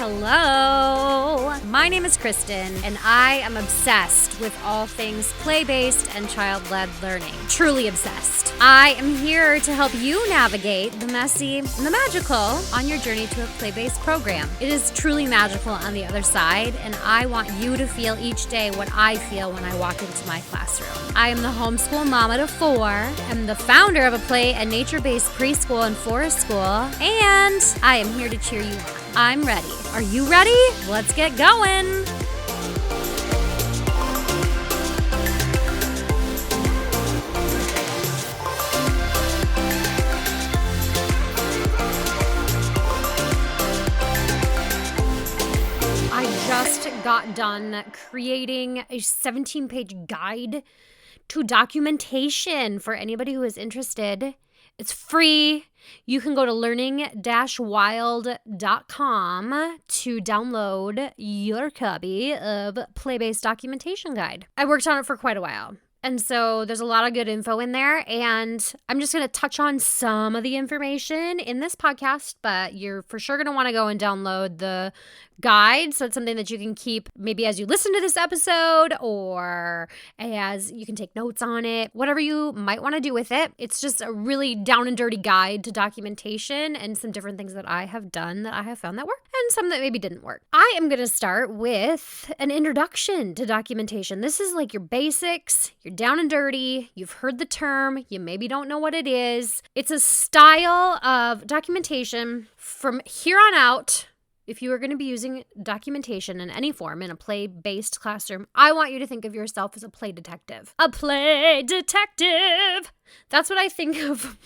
Hello, my name is Kristen, and I am obsessed with all things play-based and child-led learning. Truly obsessed. I am here to help you navigate the messy and the magical on your journey to a play-based program. It is truly magical on the other side, and I want you to feel each day what I feel when I walk into my classroom. I am the homeschool mama to 4. I'm the founder of a play and nature-based preschool and forest school, and I am here to cheer you on. I'm ready. Are you ready? Let's get going. I just got done creating a 17-page guide to documentation for anybody who is interested. It's free. You can go to learning-wild.com to download your copy of Play-Based Documentation Guide. I worked on it for quite a while. And so there's a lot of good info in there, and I'm just going to touch on some of the information in this podcast, but you're for sure going to want to go and download the guide. So it's something that you can keep maybe as you listen to this episode or as you can take notes on it, whatever you might want to do with it. It's just a really down and dirty guide to documentation and some different things that I have done that I have found that work and some that maybe didn't work. I am going to start with an introduction to documentation. This is like your basics. You're down and dirty. You've heard the term. You maybe don't know what it is. It's a style of documentation from here on out. If you are going to be using documentation in any form in a play-based classroom, I want you to think of yourself as a play detective. A play detective! That's what I think of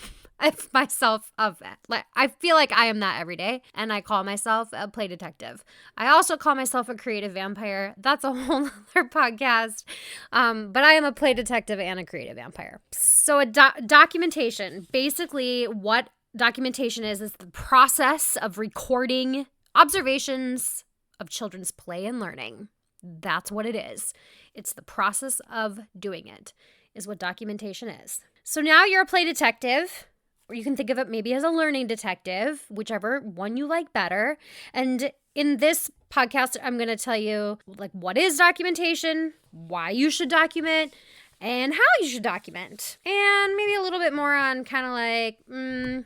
myself of. Like, I feel like I am that every day, and I call myself a play detective. I also call myself a creative vampire. That's a whole other podcast. But I am a play detective and a creative vampire. So a documentation, basically what documentation is the process of recording observations of children's play and learning. That's what it is. It's the process of doing it, is what documentation is. So now you're a play detective, or you can think of it maybe as a learning detective, whichever one you like better. And in this podcast, I'm going to tell you like what is documentation, why you should document, and how you should document, and maybe a little bit more on kind of like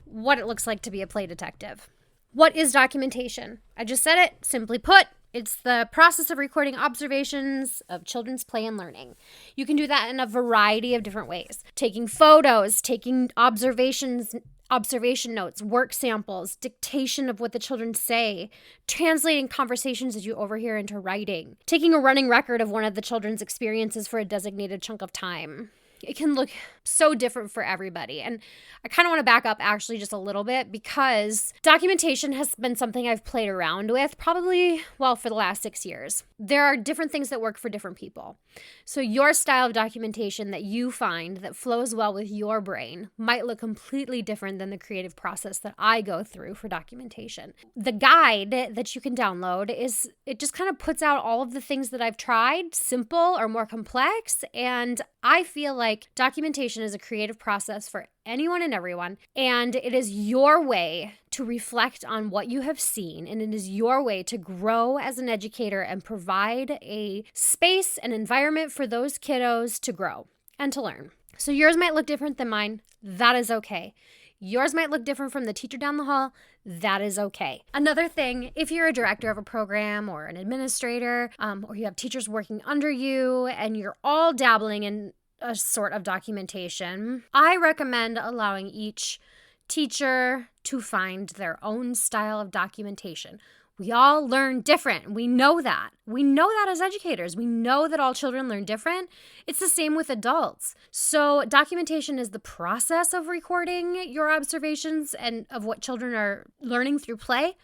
what it looks like to be a play detective. What is documentation? I just said it. Simply put, it's the process of recording observations of children's play and learning. You can do that in a variety of different ways. Taking photos, taking observation notes, work samples, dictation of what the children say, translating conversations that you overhear into writing, taking a running record of one of the children's experiences for a designated chunk of time. It can look so different for everybody. And I kind of want to back up actually just a little bit because documentation has been something I've played around with probably, for the last 6 years. There are different things that work for different people. So your style of documentation that you find that flows well with your brain might look completely different than the creative process that I go through for documentation. The guide that you can download it just kind of puts out all of the things that I've tried, simple or more complex, and I feel like documentation is a creative process for anyone and everyone, and it is your way to reflect on what you have seen, and it is your way to grow as an educator and provide a space and environment for those kiddos to grow and to learn. So yours might look different than mine. That is okay. Yours might look different from the teacher down the hall. That is okay. Another thing, if you're a director of a program or an administrator, or you have teachers working under you and you're all dabbling in a sort of documentation, I recommend allowing each teacher to find their own style of documentation. We all learn different. We know that. We know that as educators. We know that all children learn different. It's the same with adults. So documentation is the process of recording your observations and of what children are learning through play,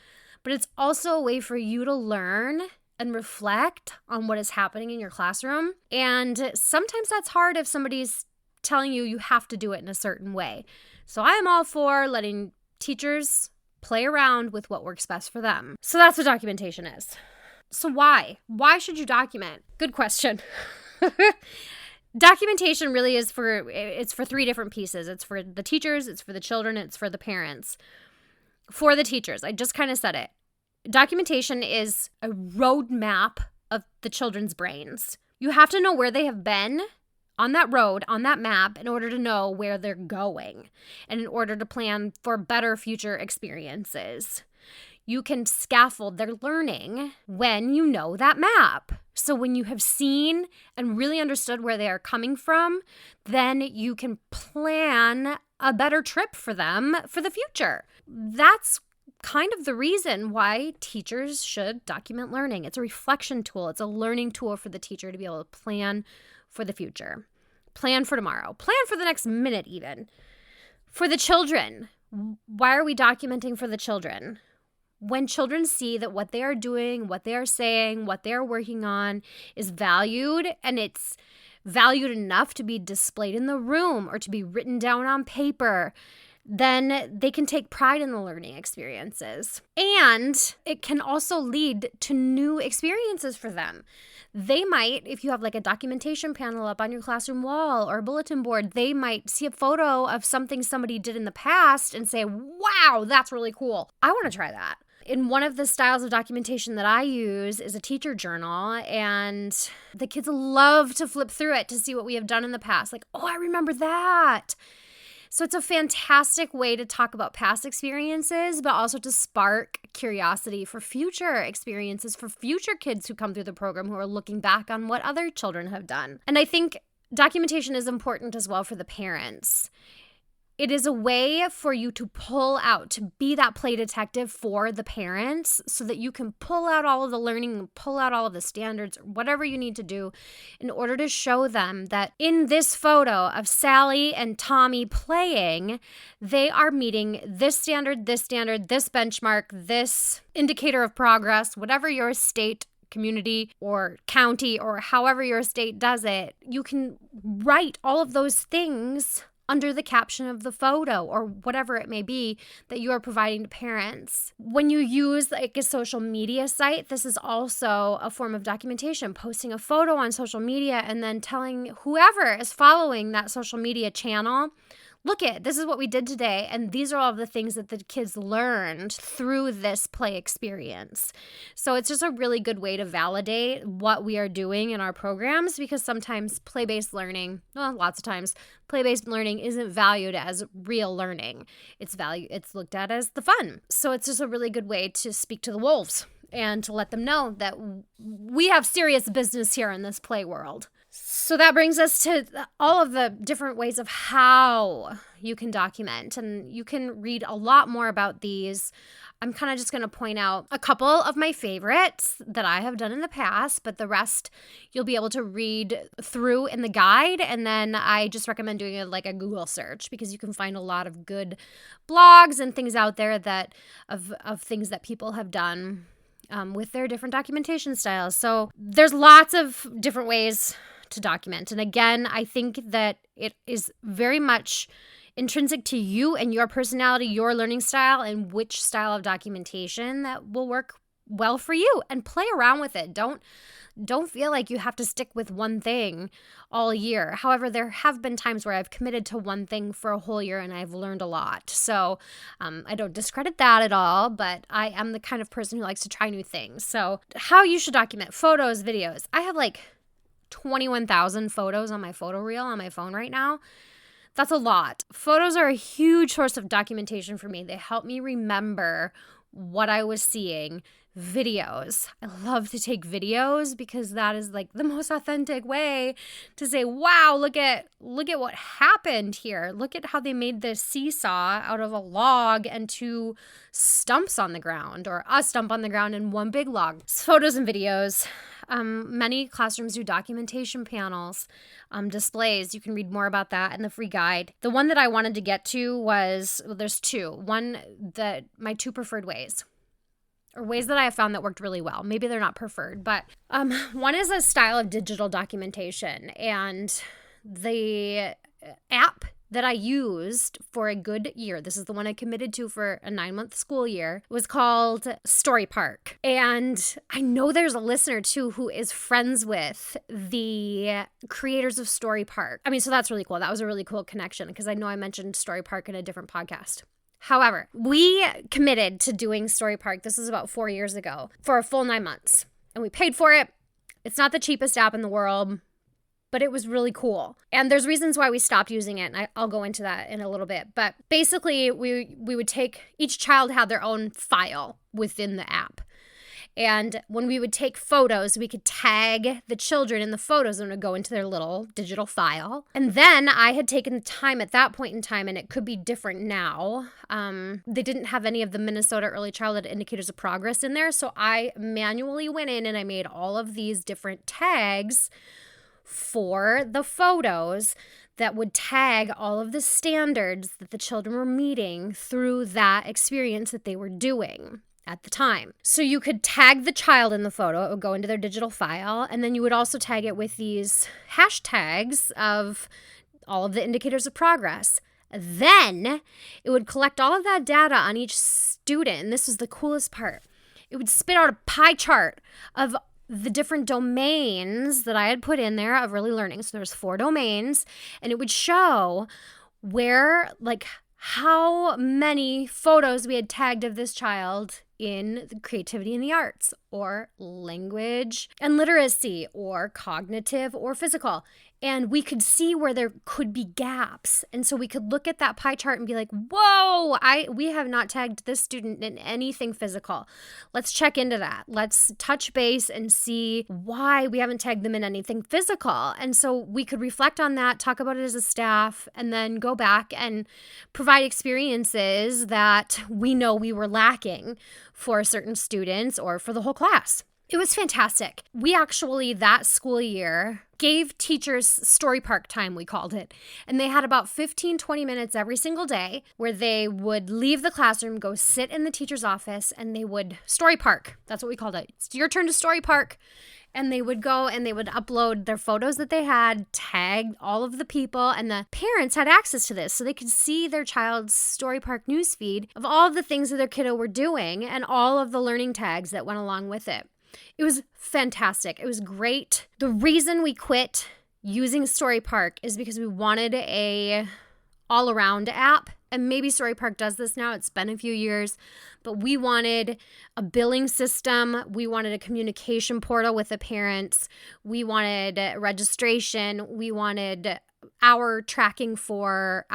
but it's also a way for you to learn and reflect on what is happening in your classroom. And sometimes that's hard if somebody's telling you have to do it in a certain way. So I am all for letting teachers play around with what works best for them. So that's what documentation is. So why? Why should you document? Good question. Documentation really is for 3 different pieces. It's for the teachers, it's for the children, it's for the parents. For the teachers, I just kind of said it. documentation is a roadmap of the children's brains. You have to know where they have been on that road, on that map, in order to know where they're going and in order to plan for better future experiences. You can scaffold their learning when you know that map. So when you have seen and really understood where they are coming from, then you can plan a better trip for them for the future. That's kind of the reason why teachers should document learning. It's a reflection tool. It's a learning tool for the teacher to be able to plan for the future, plan for tomorrow, plan for the next minute even. For the children, why are we documenting for the children? When children see that what they are doing, what they are saying, what they are working on is valued, and it's valued enough to be displayed in the room or to be written down on paper, then they can take pride in the learning experiences. And it can also lead to new experiences for them. They might, if you have like a documentation panel up on your classroom wall or a bulletin board, they might see a photo of something somebody did in the past and say, wow, that's really cool. I want to try that. In one of the styles of documentation that I use is a teacher journal, and the kids love to flip through it to see what we have done in the past. Like, oh, I remember that. So it's a fantastic way to talk about past experiences, but also to spark curiosity for future experiences, for future kids who come through the program who are looking back on what other children have done. And I think documentation is important as well for the parents. It is a way for you to pull out, to be that play detective for the parents so that you can pull out all of the learning, pull out all of the standards, whatever you need to do in order to show them that in this photo of Sally and Tommy playing, they are meeting this standard, this benchmark, this indicator of progress, whatever your state, community, or county, or however your state does it. You can write all of those things under the caption of the photo or whatever it may be that you are providing to parents. When you use like a social media site, this is also a form of documentation, posting a photo on social media and then telling whoever is following that social media channel, look this is what we did today, and these are all of the things that the kids learned through this play experience. So it's just a really good way to validate what we are doing in our programs, because sometimes play-based learning, well, lots of times, play-based learning isn't valued as real learning. It's looked at as the fun. So it's just a really good way to speak to the wolves and to let them know that we have serious business here in this play world. So that brings us to all of the different ways of how you can document, and you can read a lot more about these. I'm kind of just going to point out a couple of my favorites that I have done in the past, but the rest you'll be able to read through in the guide, and then I just recommend doing it like a Google search because you can find a lot of good blogs and things out there that of things that people have done with their different documentation styles. So there's lots of different ways to document. And again, I think that it is very much intrinsic to you and your personality, your learning style, and which style of documentation that will work well for you, and play around with it. Don't feel like you have to stick with one thing all year. However, there have been times where I've committed to one thing for a whole year and I've learned a lot. So I don't discredit that at all, but I am the kind of person who likes to try new things. So how you should document photos, videos. I have like 21,000 photos on my photo reel on my phone right now. That's a lot. Photos are a huge source of documentation for me. They help me remember what I was seeing. Videos. I love to take videos because that is like the most authentic way to say, wow, look at what happened here. Look at how they made this seesaw out of a log and two stumps on the ground, or a stump on the ground and one big log. Photos and videos. Many classrooms do documentation panels, displays. You can read more about that in the free guide. The one that I wanted to get to was, well, there's two. One, my two preferred ways, or ways that I have found that worked really well. Maybe they're not preferred, but one is a style of digital documentation. And the app that I used for a good year, this is the one I committed to for a 9-month school year, was called Story Park. And I know there's a listener too who is friends with the creators of Story Park. I mean, so that's really cool. That was a really cool connection because I know I mentioned Story Park in a different podcast. However, we committed to doing Story Park. This was about 4 years ago for a full 9 months. And we paid for it. It's not the cheapest app in the world, but it was really cool. And there's reasons why we stopped using it, and I'll go into that in a little bit. But basically, we would take, each child had their own file within the app. And when we would take photos, we could tag the children in the photos and it would go into their little digital file. And then I had taken the time at that point in time, and it could be different now. They didn't have any of the Minnesota Early Childhood Indicators of Progress in there. So I manually went in and I made all of these different tags for the photos that would tag all of the standards that the children were meeting through that experience that they were doing at the time. So you could tag the child in the photo. It would go into their digital file. And then you would also tag it with these hashtags of all of the indicators of progress. Then it would collect all of that data on each student. And this was the coolest part. It would spit out a pie chart of the different domains that I had put in there of early learning. So there's 4 domains. And it would show where, like, how many photos we had tagged of this child in the creativity and the arts, or language and literacy, or cognitive or physical. And we could see where there could be gaps. And so we could look at that pie chart and be like, whoa, we have not tagged this student in anything physical. Let's check into that. Let's touch base and see why we haven't tagged them in anything physical. And so we could reflect on that, talk about it as a staff, and then go back and provide experiences that we know we were lacking for certain students or for the whole class. It was fantastic. We actually, that school year, gave teachers Story Park time, we called it. And they had about 15, 20 minutes every single day where they would leave the classroom, go sit in the teacher's office, and they would Story Park. That's what we called it. It's your turn to Story Park. And they would go and they would upload their photos that they had, tag all of the people, and the parents had access to this. So they could see their child's Story Park newsfeed of all of the things that their kiddo were doing and all of the learning tags that went along with it. It was fantastic. It was great. The reason we quit using Story Park is because we wanted a all-around app. And maybe Story Park does this now. It's been a few years. But we wanted a billing system. We wanted a communication portal with the parents. We wanted registration. We wanted hours tracking for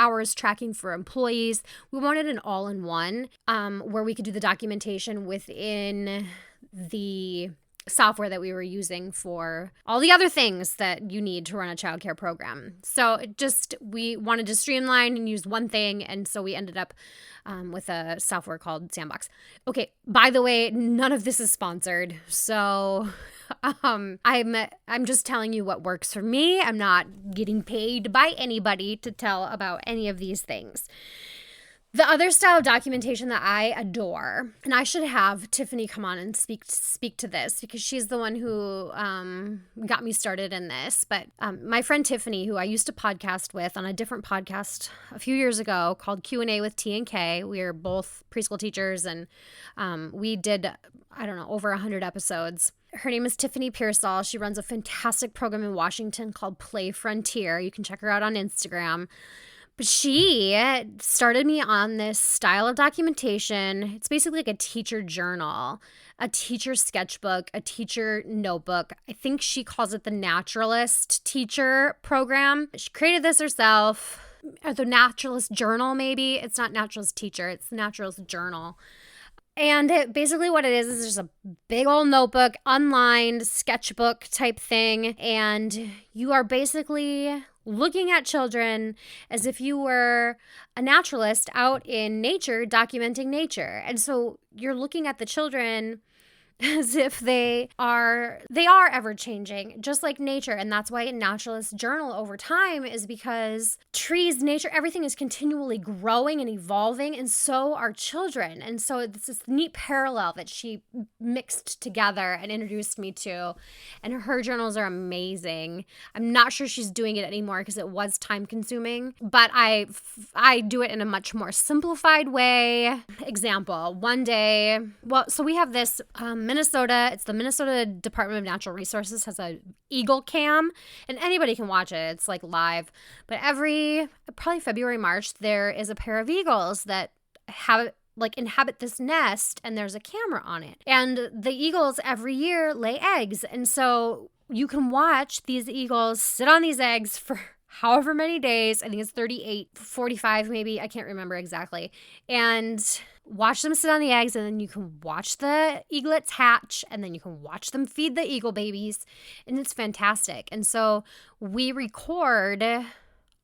employees. We wanted an all-in-one where we could do the documentation within the software that we were using for all the other things that you need to run a childcare program. So we wanted to streamline and use one thing, and so we ended up with a software called Sandbox. Okay, by the way, none of this is sponsored, so I'm just telling you what works for me. I'm not getting paid by anybody to tell about any of these things. The other style of documentation that I adore, and I should have Tiffany come on and speak to this because she's the one who got me started in this. But my friend Tiffany, who I used to podcast with on a different podcast a few years ago called Q&A with T and K, we are both preschool teachers, and we did, over 100 episodes. Her name is Tiffany Pearsall. She runs a fantastic program in Washington called Play Frontier. You can check her out on Instagram. But she started me on this style of documentation. It's basically like a teacher journal, a teacher sketchbook, a teacher notebook. I think she calls it the Naturalist Teacher Program. She created this herself, or the Naturalist Journal maybe. It's not Naturalist Teacher, it's the Naturalist Journal. And basically what it is just a big old notebook, unlined sketchbook type thing. And you are basically looking at children as if you were a naturalist out in nature, documenting nature. And so you're looking at the children as if they are ever changing, just like nature. And that's why a naturalist journal over time is because trees, nature, everything is continually growing and evolving, and so are children. And so it's this neat parallel that she mixed together and introduced me to. And her journals are amazing. I'm not sure she's doing it anymore because it was time consuming, but I do it in a much more simplified way. Example, one day, so we have this Minnesota, it's the Minnesota Department of Natural Resources has a Eagle Cam, and anybody can watch it. It's like live. But probably February, March, there is a pair of eagles that inhabit this nest, and there's a camera on it. And the eagles every year lay eggs. And so you can watch these eagles sit on these eggs for however many days. I think it's 38, 45 maybe. I can't remember exactly. And watch them sit on the eggs, and then you can watch the eaglets hatch, and then you can watch them feed the eagle babies. And it's fantastic. And so we record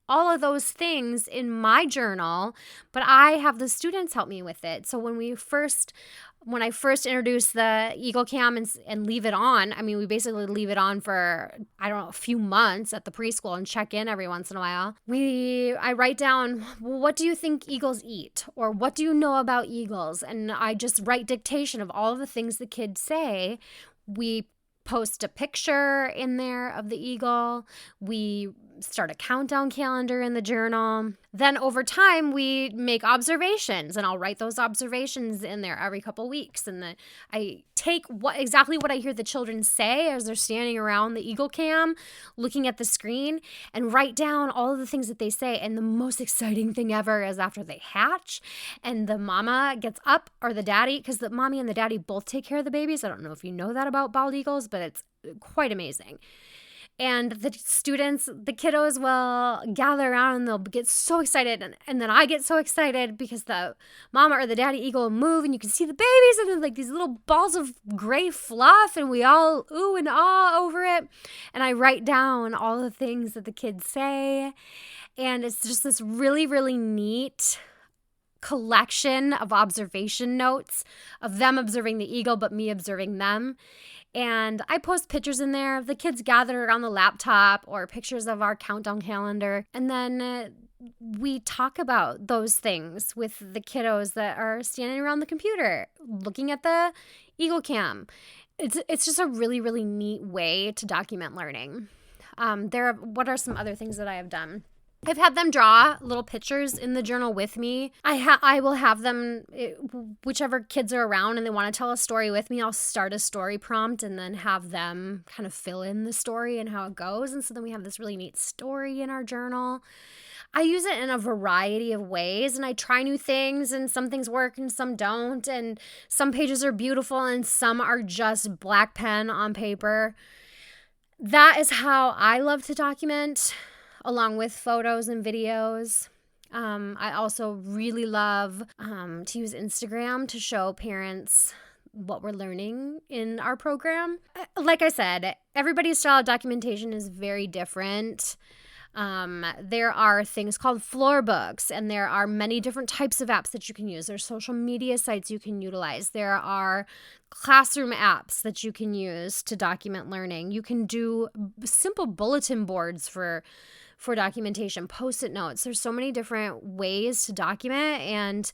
all of those things in my journal, but I have the students help me with it. So when I first introduced the Eagle Cam and leave it on, I mean, we basically leave it on for, I don't know, a few months at the preschool and check in every once in a while. I write down, well, what do you think eagles eat? Or what do you know about eagles? And I just write dictation of all of the things the kids say. We post a picture in there of the eagle. We start a countdown calendar in the journal. Then over time, we make observations, and I'll write those observations in there every couple weeks. And I take exactly what I hear the children say as they're standing around the Eagle Cam, looking at the screen, and write down all of the things that they say. And the most exciting thing ever is after they hatch, and the mama gets up, or the daddy, because the mommy and the daddy both take care of the babies. I don't know if you know that about bald eagles, but it's quite amazing. And the students, the kiddos will gather around and they'll get so excited. And then I get so excited because the mama or the daddy eagle will move and you can see the babies and then like these little balls of gray fluff and we all ooh and ah over it. And I write down all the things that the kids say. And it's just this really, really neat collection of observation notes of them observing the eagle, but me observing them. And I post pictures in there of the kids gathered around the laptop or pictures of our countdown calendar. And then we talk about those things with the kiddos that are standing around the computer, looking at the Eagle Cam. It's just a really, really neat way to document learning. What are some other things that I have done? I've had them draw little pictures in the journal with me. I will have them, whichever kids are around and they want to tell a story with me, I'll start a story prompt and then have them kind of fill in the story and how it goes. And so then we have this really neat story in our journal. I use it in a variety of ways and I try new things and some things work and some don't. And some pages are beautiful and some are just black pen on paper. That is how I love to document, along with photos and videos. I also really love to use Instagram to show parents what we're learning in our program. Like I said, everybody's style of documentation is very different. There are things called floor books, and there are many different types of apps that you can use. There's social media sites you can utilize. There are classroom apps that you can use to document learning. You can do simple bulletin boards for documentation, post-it notes. There's so many different ways to document, and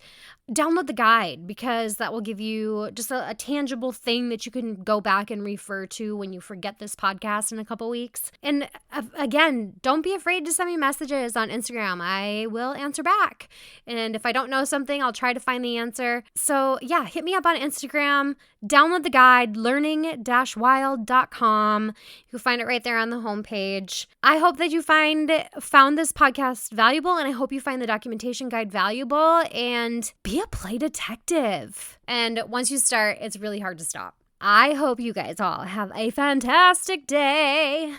download the guide because that will give you just a tangible thing that you can go back and refer to when you forget this podcast in a couple weeks. And again, don't be afraid to send me messages on Instagram. I will answer back. And if I don't know something, I'll try to find the answer. So yeah, hit me up on Instagram, download the guide, learning-wild.com. You can find it right there on the homepage. I hope that you found this podcast valuable, and I hope you find the documentation guide valuable, and be a play detective. And once you start, it's really hard to stop. I hope you guys all have a fantastic day.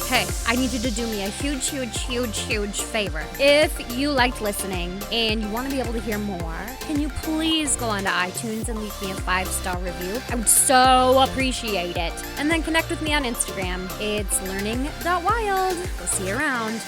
Hey, I need you to do me a huge, huge, huge, huge favor. If you liked listening and you want to be able to hear more, can you please go onto iTunes and leave me a 5-star review? I would so appreciate it. And then connect with me on Instagram. It's learning.wild. We'll see you around.